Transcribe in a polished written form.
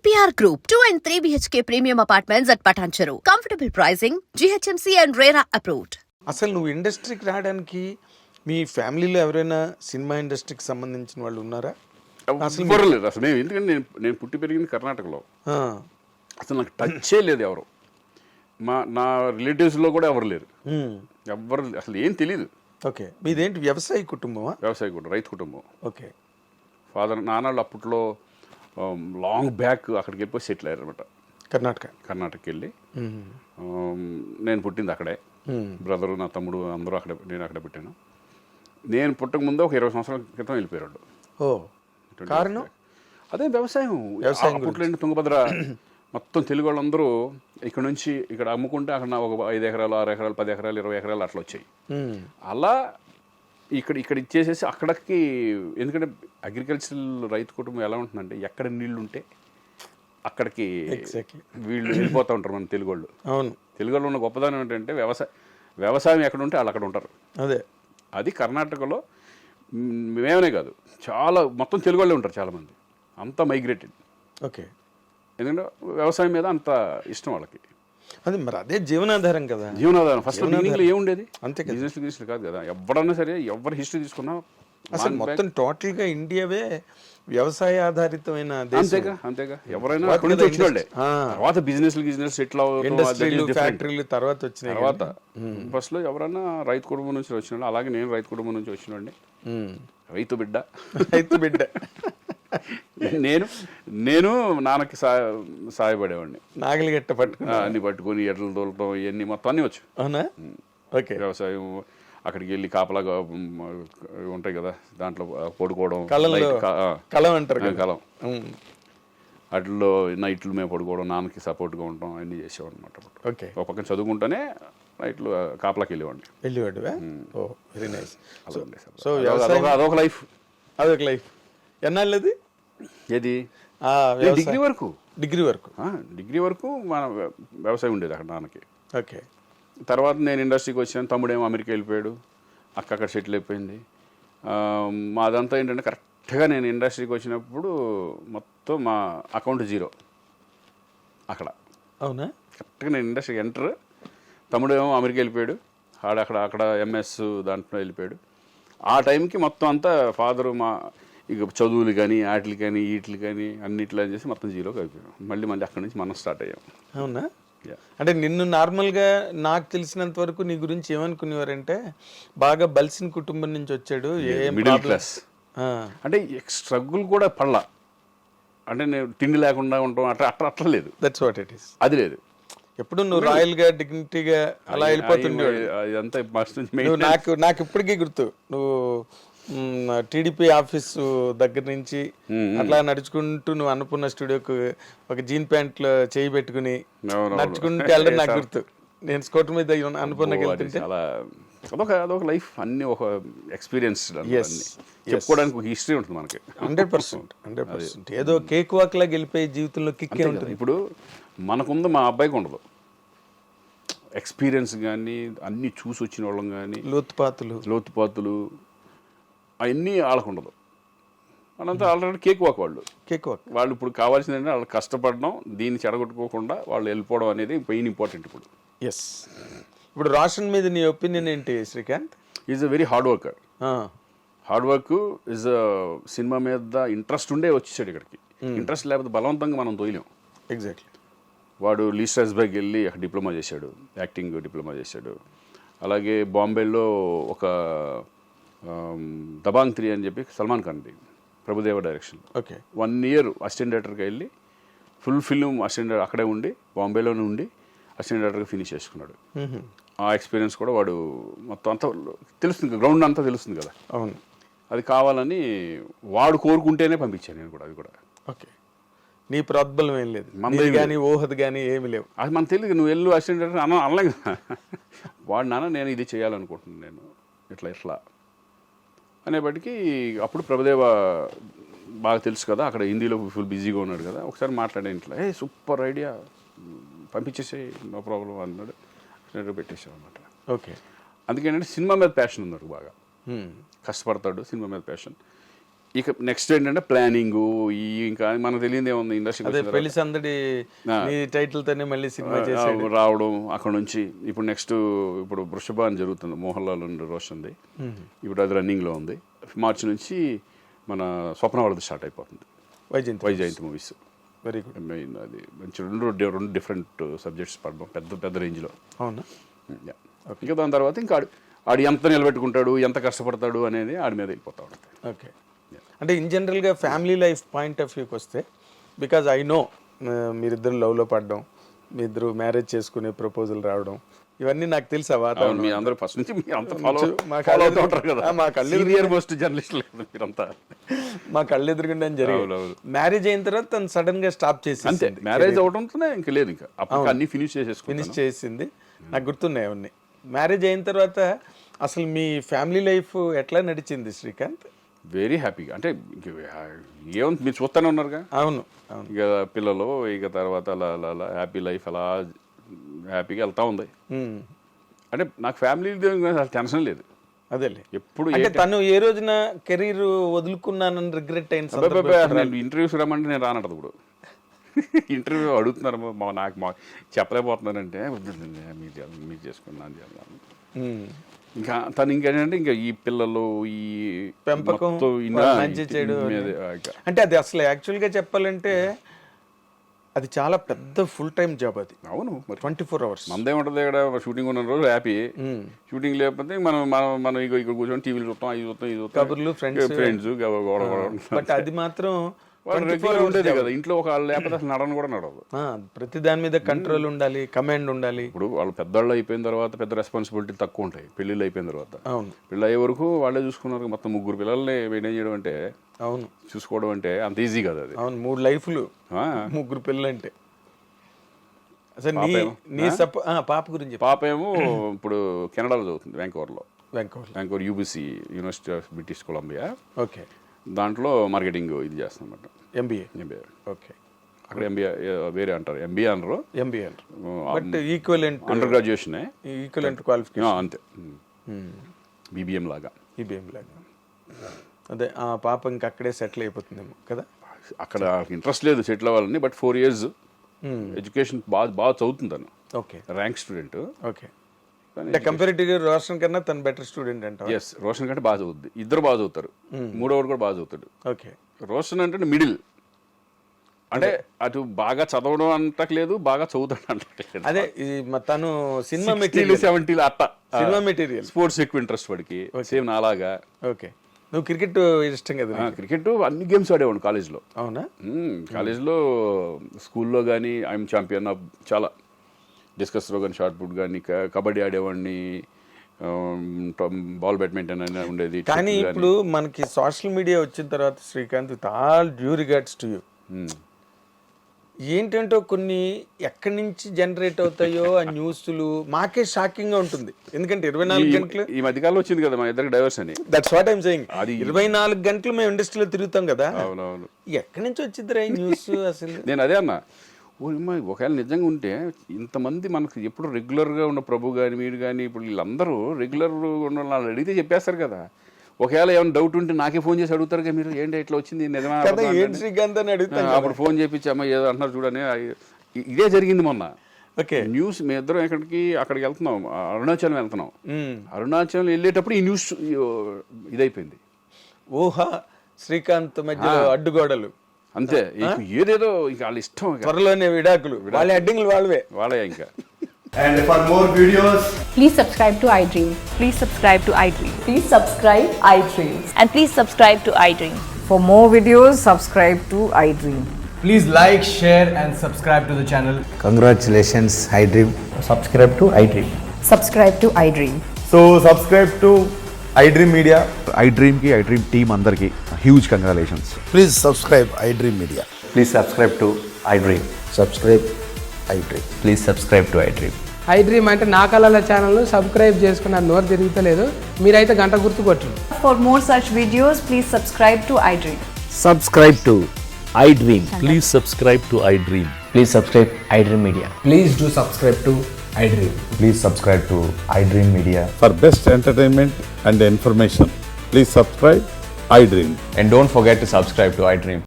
EPR Group, 2 and 3 BHK premium apartments at Patancheru. Comfortable pricing, GHMC and RERA approved. అసలు నువ్వు ఇండస్ట్రీకి రావడానికి మీ ఫ్యామిలీలో ఎవరైనా సినిమా ఇండస్ట్రీకి సంబంధించిన వాళ్ళు ఉన్నారా? అసలు బుర్రలేదు అసలు నేను, ఎందుకంటే నేను పుట్టి పెరిగింది కర్ణాటకలో. ఆ, అసలు నాకు టచ్చే లేదు ఎవరు. నా రిలేటివ్స్లో కూడా ఎవరు లేరు. ఎవరు అసలు ఏం తెలియదు. ఓకే, మీదేంటి వ్యవసాయ కుటుంబమా? వ్యవసాయ కుటుంబం, రైతు కుటుంబం. ఓకే, ఫాదర్ నాన్నలు అప్పట్లో లాంగ్ బ్యాక్ అక్కడికి వెళ్ళిపోయి సెటిల్ అయ్యారు అనమాట. కర్ణాటకకి వెళ్ళి నేను పుట్టింది అక్కడే. బ్రదరు, నా తమ్ముడు అందరూ అక్కడే, నేను అక్కడే పుట్టాను. నేను పుట్టక ముందు ఒక 20 సంవత్సరాల క్రితం వెళ్ళిపోయాడు. ఓ, కారణం అదే వ్యవసాయం. అప్పట్లో తుంగభద్ర మొత్తం తెలుగు వాళ్ళందరూ ఇక్కడ నుంచి ఇక్కడ అమ్ముకుంటే అక్కడ ఒక 5 ఎకరాలు 6 ఎకరాలు 10 ఎకరాలు 20 ఎకరాలు అట్లా వచ్చాయి. అలా ఇక్కడ ఇచ్చేసేసి అక్కడికి, ఎందుకంటే అగ్రికల్చరల్ రైతు కుటుంబం ఎలా ఉంటుందంటే ఎక్కడ నీళ్లు ఉంటే అక్కడికి వీళ్ళు వెళ్ళిపోతూ ఉంటారు. మన తెలుగు వాళ్ళు. అవును, తెలుగు వాళ్ళు ఉన్న గొప్పదనం ఏంటంటే వ్యవసాయం ఎక్కడ ఉంటే వాళ్ళు అక్కడ ఉంటారు. అదే అది కర్ణాటకలో మేమనే కాదు, చాలా మొత్తం తెలుగు వాళ్ళే ఉంటారు చాలామంది. అంతా మైగ్రేటెడ్. ఓకే, ఎందుకంటే వ్యవసాయం మీద అంత ఇష్టం వాళ్ళకి. అది మరి అదే జీవనాధారం కదా. జీవనాధారం ఫస్ట్ బిగినింగ్లో ఏముండేది? అంతే కదా, బిజినెస్ కాదు కదా. ఎవరన్నా సరే, ఎవరి హిస్టరీ తీసుకున్నా అసలు మొత్తం టోటల్గా ఇండియావే వ్యవసాయ ఆధారితమైన దేశం. అంతేగా ఎవరైనా అక్కడి నుంచి వచ్చిన వాళ్ళే. తర్వాత బిజినెస్ సెటిల్ ఇండస్ట్రీలు ఫ్యాక్టరీలు తర్వాత వచ్చినాయి. తర్వాత ఫస్ట్ లో ఎవరైనా రైతు కుటుంబం నుంచి వచ్చిన వాళ్ళు. అలాగే నేను రైతు కుటుంబం నుంచి వచ్చినండి. రైతు బిడ్డ నేను నాన్నకి సాయపడేవాడిని. నాగలి గట్ట అన్ని పట్టుకుని ఎడ్లు తోలటం ఇవన్నీ మొత్తం అన్నీ వచ్చు. అవునా? ఓకే, వ్యవసాయం అక్కడికి వెళ్ళి కాపలాగా ఉంటాయి కదా, దాంట్లో పడుకోవడం, కలం అంటారు, కలం అట్లలో నైట్లు మేము పడుకోవడం, నాన్నకి సపోర్ట్గా ఉండటం అన్నీ చేసేవాడు అనమాట. ఓకే, ఒక పక్కన చదువుకుంటూనే నైట్లు కాపలాకి వెళ్ళేవాడిని. ఓ, వెరీ నైస్. సో అదొక లైఫ్. ఎన్నాళ్ళది? ఏది? డిగ్రీ వరకు మన వ్యవసాయం ఉండేది అక్కడ నాన్నకి. ఓకే, తర్వాత నేను ఇండస్ట్రీకి వచ్చాను. తమ్ముడేమో అమెరికా వెళ్ళిపోయాడు, అక్కడ సెటిల్ అయిపోయింది. మాదంతా ఏంటంటే కరెక్ట్గా నేను ఇండస్ట్రీకి వచ్చినప్పుడు మొత్తం మా అకౌంట్ జీరో అక్కడ. అవునా? కరెక్ట్గా నేను ఇండస్ట్రీకి ఎంటర్, తమ్ముడేమో అమెరికా వెళ్ళిపోయాడు, అక్కడ ఎంఎస్ దాంట్లో వెళ్ళిపోయాడు. ఆ టైంకి మొత్తం అంతా ఫాదరు మా ఇక చదువులు కానీ వాటికి కానీ వీటికి కానీ అన్నిట్లో చేసి మొత్తం జీరోకి అయిపోయాం. మళ్ళీ అక్కడి నుంచి మనం స్టార్ట్ అయ్యాం. అవునా? అంటే నిన్ను నార్మల్గా నాకు తెలిసినంత వరకు నీ గురించి ఏమనుకునేవారంటే బాగా బలిసిన కుటుంబం నుంచి వచ్చాడు, మిడిల్ క్లాస్. అంటే స్ట్రగుల్ కూడా పడలా, అంటే నేను తిండి లేకుండా ఉంటాం అట్లా లేదు. That's what it is. అది లేదు. ఎప్పుడు నువ్వు రాయల్ గా డిగ్నిటీగా అలా వెళ్ళిపోతుండేవాడు. నాకు ఇప్పటికీ గుర్తు, నువ్వు టీడీపీ ఆఫీసు దగ్గర నుంచి అట్లా నడుచుకుంటూ నువ్వు అన్నపూర్ణ స్టూడియోకు ఒక జీన్ ప్యాంట్ లో చేయి పెట్టుకుని నడుచుకుంటూ వెళ్ళడం నాకు గుర్తు. నేను స్కూటర్ మీద అన్నపూర్ణకి వెళ్తుంటే అదొక లైఫ్. అన్ని ఒక ఎక్స్పీరియన్స్ చెప్పుకోవడానికి ఒక హిస్టరీ ఉంటుంది మనకి. 100%. ఏదో కేక్ వాక్ లాగా వెళ్ళిపోయే జీవితంలో కిక్కే ఉంటుంది. ఇప్పుడు మనకుంది, మా అబ్బాయికి ఉండదు ఎక్స్పీరియన్స్ కానీ, అన్ని చూసి వచ్చిన వాళ్ళం కానీ, లోతుపాతులు అవన్నీ వాళ్ళకు ఉండదు. వాళ్ళంతా ఆల్రెడీ కేక్ వాక్ వాళ్ళు ఇప్పుడు కావాల్సింది ఏంటంటే వాళ్ళు కష్టపడడం, దీన్ని చెడగొట్టుకోకుండా వాళ్ళు వెళ్ళిపోవడం అనేది మెయిన్ ఇంపార్టెంట్ ఇప్పుడు. ఎస్. ఇప్పుడు రోషన్ మీద నీ ఒపీనియన్ ఏంటి Srikanth? Is a very hard worker. Hard work is cinema మీద ఇంట్రెస్ట్ ఉండే వచ్చేసాడు ఇక్కడికి. ఇంట్రెస్ట్ లేకపోతే బలవంతంగా మనం తోయలేం. ఎగ్జాక్ట్లీ. వాడు లీ స్ట్రాస్బర్గ్ వెళ్ళి అక్కడ డిప్లొమా చేశాడు, యాక్టింగ్ డిప్లొమా చేశాడు. అలాగే బాంబేలో ఒక దబాంగ్ 3 అని చెప్పి సల్మాన్ ఖాన్ది, Prabhudeva direction. Okay, 1 year assistant డైరెక్టర్గా వెళ్ళి ఫుల్ ఫిల్మ్ అసిస్టెంట్ అక్కడే ఉండి, బాంబేలోనే ఉండి అసిస్టెంట్ డైరెక్టర్గా ఫినిష్ చేసుకున్నాడు. ఆ ఎక్స్పీరియన్స్ కూడా వాడు మొత్తం అంతా తెలుస్తుంది, గ్రౌండ్ అంతా తెలుస్తుంది కదా. అవును. అది కావాలని వాడు కోరుకుంటేనే పంపించాను నేను కూడా. అది కూడా ఓకే. నీ ప్రోద్బలం ఏం లేదు, మనది కానీ ఊహది కానీ ఏమి లేవు. అది మన తెలియదు. నువ్వు వెళ్ళు అసిస్టెంట్ డైరెక్టర్ అనలే కదా. వాడు నాన్న నేను ఇది చేయాలనుకుంటున్నాను, నేను ఇట్లా అనేప్పటికీ అప్పుడు ప్రభుదేవ బాగా తెలుసు కదా, అక్కడ హిందీలో ఫుల్ బిజీగా ఉన్నాడు కదా. ఒకసారి మాట్లాడే ఇంట్లో, సూపర్ ఐడియా, పంపించేసే, నో ప్రాబ్లం అన్నాడు. పెట్టేసాం అనమాట. ఓకే. అందుకేంటంటే సినిమా మీద ప్యాషన్ ఉంది బాగా, కష్టపడతాడు, సినిమా మీద ప్యాషన్. ఇక నెక్స్ట్ ఏంటంటే ప్లానింగ్ ఈ ఇంకా మనకు తెలియదు ఏముంది అదే ఇండస్ట్రీ పెళ్లి సందడి నీ టైటిల్ తోనే మళ్ళీ సినిమా చేసాడు. రావడం అక్కడ నుంచి ఇప్పుడు నెక్స్ట్ ఇప్పుడు వృషభ అని జరుగుతుంది, మోహన్ లాల్ అండ్ రోషన్ది. ఇప్పుడు అది రన్నింగ్లో ఉంది. మార్చి నుంచి మన స్వప్న వాళ్ళది స్టార్ట్ అయిపోతుంది, Vyjayanthi movies. Very good. Main అది మంచి రెండు డిఫరెంట్ సబ్జెక్ట్స్ పడడం పెద్ద రేంజ్లో. అవునా? ఇంకా దాని తర్వాత ఇంకా ఆడు ఎంత నిలబెట్టుకుంటాడు, ఎంత కష్టపడతాడు అనేది ఆడి మీద వెళ్ళిపోతా ఉంటుంది. ఓకే. అంటే ఇన్ జనరల్గా ఫ్యామిలీ లైఫ్ పాయింట్ ఆఫ్ వ్యూకి వస్తే, బికాజ్ ఐ నో మీరిద్దరు లవ్లో పడడం, మీ ఇద్దరు మ్యారేజ్ చేసుకునే ప్రపోజల్ రావడం, ఇవన్నీ నాకు తెలుసా వాతావరణం. మీ అందరూ ఫస్ట్ నుంచి మీ అంతా ఫాలో అవుతూ ఉంటారు కదా. మా కళ్ళు సీనియర్ మోస్ట్ జర్నలిస్ట్ లేదు మీరంతా. మా కళ్ళు ఎదురుగుండా జరిగింది. మ్యారేజ్ అయిన తర్వాత తను సడన్ గా స్టాప్ చేసి, అంతే మ్యారేజ్ అవడంతోనే ఇంకా లేదు, ఇంకా అప్పుడు అన్ని ఫినిష్ చేసింది. నాకు గుర్తున్నాయి అవన్నీ. మ్యారేజ్ అయిన తర్వాత అసలు మీ ఫ్యామిలీ లైఫ్ ఎట్లా నడిచింది శ్రీకాంత్? వెరీ హ్యాపీగా. అంటే ఏముంది మీరు చూస్తూనే ఉన్నారుగా. అవును. ఇక పిల్లలు, ఇక తర్వాత అలా అలా అలా హ్యాపీ లైఫ్ అలా హ్యాపీగా వెళ్తా ఉంది. అంటే నాకు ఫ్యామిలీ టెన్షన్ లేదు. అదేలే. ఎప్పుడు అంటే తను ఏ రోజున కెరీర్ వదులుకున్నానని రిగ్రెట్ అయిన ఇంటర్వ్యూస్ రమ్మంటే నేను రానట్టు. ఇప్పుడు ఇంటర్వ్యూ అడుగుతున్నారు, నాకు చెప్పలేకపోతున్నానంటే మీరు చేసుకున్నాను చేయాలి. ఇంకా తను ఇంకేంటంటే ఇంకా ఈ పిల్లలు ఈ పెంపకం మంచి చెడు అంటే అది అసలు యాక్చువల్గా చెప్పాలంటే అది చాలా పెద్ద ఫుల్ టైం జాబ్ అది. అవును, 24 hours. మందేముంటుంది ఇక్కడ. షూటింగ్ ఉన్న రోజు హ్యాపీ, షూటింగ్ లేకపోతే మనం ఇక్కడ కూర్చొని టీవీలు చూస్తాం, అవి చూస్తాం, ఇది చూస్తాం, కబుర్లు, ఫ్రెండ్స్. బట్ అది మాత్రం ఉండేది కదా ఇంట్లో. ఒక లేకపోతే అసలు నడను కూడా నడవదు. ప్రతి దాని మీద కంట్రోల్ ఉండాలి, కమాండ్ ఉండాలి. ఇప్పుడు వాళ్ళు పెద్దవాళ్ళు అయిపోయిన తర్వాత పెద్ద రెస్పాన్సిబిలిటీ తక్కువ ఉంటాయి. పెళ్ళిళ్ళు అయిపోయిన తర్వాత, అవును, పెళ్ళి అయ్యే వరకు వాళ్ళే చూసుకున్నారు. మొత్తం 3 పిల్లల్ని మెయింటైన్ చేయడం అంటే, అవును, చూసుకోవడం అంటే అంత ఈజీ కదా అది. అవును, 3 లైఫ్లు, 3 పిల్లలు అంటే. అసలు పాప గురించి. పాప ఏమో ఇప్పుడు కెనడాలో చదువుతుంది, Vancouver UBC, university of British Columbia. Okay. దాంట్లో మార్కెటింగ్ ఇది చేస్తాం అన్నమాట. ఎంబీఏ. ఓకే. అక్కడ ఎంబీఏ వేరే అంటారు, ఎంబీఏ అనరు. But equivalent under graduation, equivalent qualification అంతే. బీబీఎం లాగా. అదే ఆ పాప ఇంకా అక్కడే సెటిల్ అయిపోతుందేమో కదా. అక్కడ ఇంట్రెస్ట్ లేదు సెటిల్ అవ్వాలని, బట్ 4 years ఎడ్యుకేషన్ బాగా చదువుతుందను. ఓకే. Rank student. ఓకే. అంటే కంపారిటివ్గా రోషన్ కన్నా తను బెటర్ స్టూడెంట్ అంట. ఎస్, రోషన్ కంటే బాగా చదువుద్ది. ఇద్దరు బాగా చదువుతారు, మూడోవాడు కూడా బాగా చదువుతాడు. ఓకే. రోషన్ అంటే మిడిల్, అంటే అటు బాగా చదవడం అంటలేదు, బాగా చదువుతాడు అంటలేదు. అదే తను సినిమా మెటీరియల్ 70 అట్ట సినిమా మెటీరియల్. స్పోర్ట్స్ ఎక్కువ ఇంట్రెస్ట్ వాడికి, సేమ్ నాలాగా. ఓకే. నువ్వు క్రికెట్ ఇష్టం కదా? క్రికెట్ అన్ని గేమ్స్ ఆడేవాడు కాలేజ్లో. అవునా? కాలేజ్లో, స్కూల్లో కానీ ఐఎమ్ ఛాంపియన్ ఆఫ్ చాలా. డిస్కస్ త్రో కానీ, షార్ట్ పుట్ కానీ, కబడ్డీ ఆడేవాడిని, బాల్ బ్యాడ్మింటన్ అయినా ఉండేది. కానీ ఇప్పుడు మనకి సోషల్ మీడియా వచ్చిన తర్వాత Srikanth, with all due regards to you, ఏంటంటే కొన్ని ఎక్కడి నుంచి జనరేట్ అవుతాయో ఆ న్యూస్లు మాకే షాకింగ్ గా ఉంటుంది. ఎందుకంటే 24 గంటలు ఈ మధ్యకాలంలో వచ్చింది కదా మా ఇద్దరికి డైవర్స్ అని. That's what I'm saying. అది 24 గంటలు మేము ఇండస్ట్రీలో తిరుగుతాం కదా. అవునవును. ఎక్కడి నుంచి వచ్చిందిరా ఈ న్యూస్ అసలు? నేను అదే అన్నా, ఒకవేళ నిజంగా ఉంటే ఇంతమంది మనకు ఎప్పుడు రెగ్యులర్గా ఉన్న ప్రభు కానీ, మీరు కానీ, ఇప్పుడు వీళ్ళందరూ రెగ్యులర్గా ఉన్న వాళ్ళు అడిగితే చెప్పేస్తారు కదా. ఒకవేళ ఏమైనా డౌట్ ఉంటే నాకే ఫోన్ చేసి అడుగుతారు కదా, మీరు ఏంటి ఇట్లా వచ్చింది నిజమా అప్పుడు ఫోన్ చేపించి అమ్మ ఏదో అంటున్నారు చూడని. ఇదే జరిగింది మొన్న. ఓకే. న్యూస్ మీ ఇద్దరం అక్కడికి వెళ్తున్నాం, అరుణాచలం వెళ్తున్నాం. అరుణాచలం వెళ్ళేటప్పుడు ఈ న్యూస్ ఇదైపోయింది. ఊహా శ్రీకాంత్ మధ్యలో అడ్డుగోడలు అంతే. ఏదేదో ఇంకా వాళ్ళ ఇష్టం, త్వరలోనే విడాకులు, వాళ్ళ అడ్డింగ్లు వాళ్ళే ఇంకా. And for more videos, please subscribe to iDream. Please subscribe to iDream. Please subscribe iDream. And please subscribe to iDream. For more videos, subscribe to iDream. please like, share and subscribe to the channel. Congratulations, iDream. Subscribe to iDream. Subscribe to iDream. So subscribe to iDream Media. iDream ki iDream team andarki huge congratulations. Please subscribe iDream Media. Please subscribe to iDream. Subscribe iDream. Please subscribe to iDream. iDream అంటే నా కళల channel subscribe చేసుకున్న నోరు తిరుగుతలేదు, మీరైతే గంట గుర్తు కొట్టండి. For more such videos, please subscribe to iDream. Subscribe to iDream. Please subscribe to iDream. Please subscribe iDream Media. Please do subscribe to iDream. Please subscribe to iDream Media. For best entertainment and information, please subscribe iDream. And don't forget to subscribe to iDream.